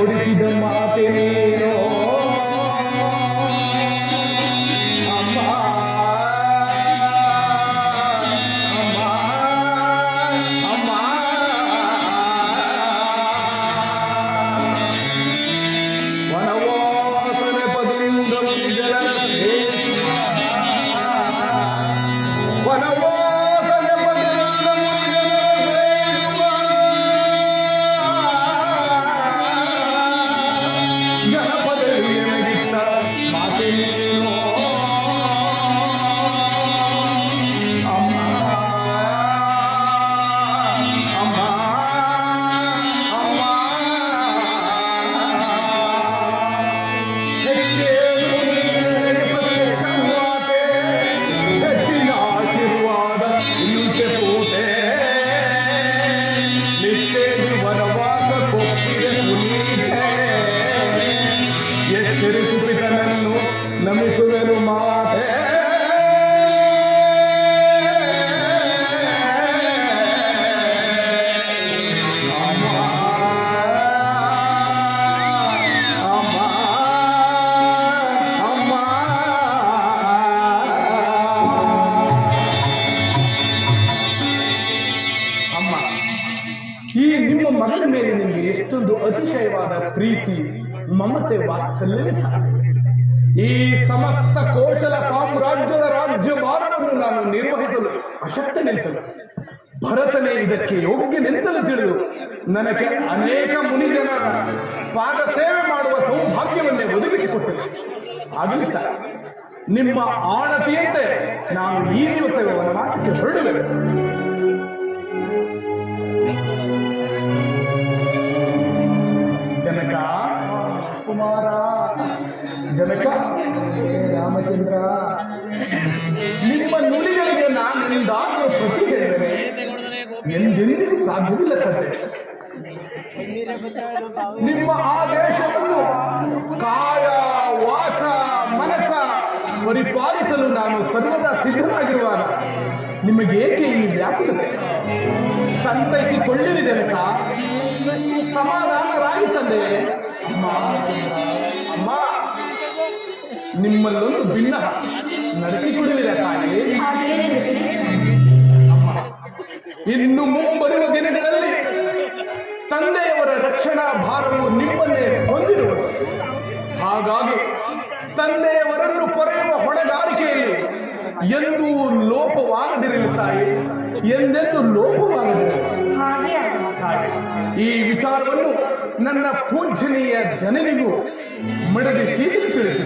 ಕೊಡಿಸಿದ ಮಾತೆ ನೀನು ಅಮ್ಮ ಅಮ್ಮ ಅಮ್ಮ ವನವಾಸನೆ ಪದಿಂದ ಮುನಿಜನ ವನವಾಸನೆ ಪದಿಂದ ಜನಪದರಿಗೆ ಮೆಡಿತ್ತ ಮಾತೆ ನೀನು ಅಮ್ಮ ಅಮ್ಮ ಅಮ್ಮ ಹೆಚ್ಚಿನ ಆಶೀರ್ವಾದ ಇಂಚೆ ಪೂಸೆ ನಿತ್ಯ ವನವಾಸ ಕೊಪ್ಪಿಗೆ ಪುನೀತೆ ಎಚ್ಚರಿಸುತ್ತಿದ್ದನನ್ನು ನಮಿಸುವೆನು ಮಾತೆ ಅಮ್ಮ ಅಮ್ಮ ಅಮ್ಮ ಅಮ್ಮ ಈ ನಿಮ್ಮ ಮಗನ ಮೇಲೆ ನಿಮಗೆ ಎಷ್ಟೊಂದು ಅತಿಶಯವಾದ ಪ್ರೀತಿ ಮಮತೆ ವಾತ್ಸಲ್ಯವಿಲ್ಲ. ಈ ಸಮಸ್ತ ಕೋಶಲ ಸಾಮ್ರಾಜ್ಯದ ರಾಜ್ಯಭಾರವನ್ನು ನಾನು ನಿರ್ವಹಿಸಲು ಅಶಕ್ತನೆನಿಸಲು ಭರತನೇ ಇದಕ್ಕೆ ಯೋಗ್ಯನೆಂತಲೂ ತಿಳಿದು ನನಗೆ ಅನೇಕ ಮುನಿಜನರ ಪಾದ ಸೇವೆ ಮಾಡುವ ಸೌಭಾಗ್ಯವನ್ನೇ ಒದಗಿಸಿಕೊಟ್ಟರು. ಆಗಲಿ ಸರ್, ನಿಮ್ಮ ಆಣತಿಯಂತೆ ನಾನು ಈ ದಿವಸವೇ ವನವಾಸಕ್ಕೆ ಹೊರಡುವೆನು. ಜನಕ ಕುಮಾರ, ಜನಕ ರಾಮಚಂದ್ರ, ನಿಮ್ಮ ನುಡಿಗಳಿಗೆ ನಾನು ನಿಮ್ದಾದರೂ ಪ್ರತಿ ಹೇಳಿದರೆ ಎಂದೆಂದಿಗೂ ಸಾಧ್ಯವಿಲ್ಲ ತಂದೆ. ನಿಮ್ಮ ಆದೇಶವನ್ನು ಕಾಯ ವಾಚ ಮನಸ್ಸ ಪರಿಪಾಲಿಸಲು ನಾನು ಸರ್ವದಾ ಸಿದ್ಧನಾಗಿರುವಾಗ ನಿಮಗೆ ಏಕೆ ಈ ವ್ಯಾಕುಲತೆ? ಸಂತೈಸಿಕೊಳ್ಳಿರಿ ಜನಕ, ಸಮಾಧಾನರಾಗಿ ತಂದೆ. ಅಮ್ಮ ಅಮ್ಮ, ನಿಮ್ಮಲ್ಲೊಂದು ಭಿನ್ನ ನಡೆಸಿಕೊಡುವಿರ ತಾಯಿ. ಅಮ್ಮ, ಇನ್ನು ಮುಂಬರುವ ದಿನಗಳಲ್ಲಿ ತಂದೆಯವರ ರಕ್ಷಣಾ ಭಾರವು ನಿಮ್ಮನ್ನೇ ಹೊಂದಿರುವುದು. ಹಾಗಾಗಿ ತಂದೆಯವರನ್ನು ಪೊರೆಯುವ ಹೊಣೆಗಾರಿಕೆಯಲ್ಲಿ ಎಂದೂ ಲೋಪವಾಗದಿರಲಿ ತಾಯಿ, ಎಂದೆಂದು ಲೋಪವಾಗದಿರಲಿ. ಹಾಗೆ ಈ ವಿಚಾರವನ್ನು ನನ್ನ ಪೂಜ್ಯನೀಯ ಜನನಿಗೂ ಮಡದಿ ಸೀತು ತಿಳಿಸಿ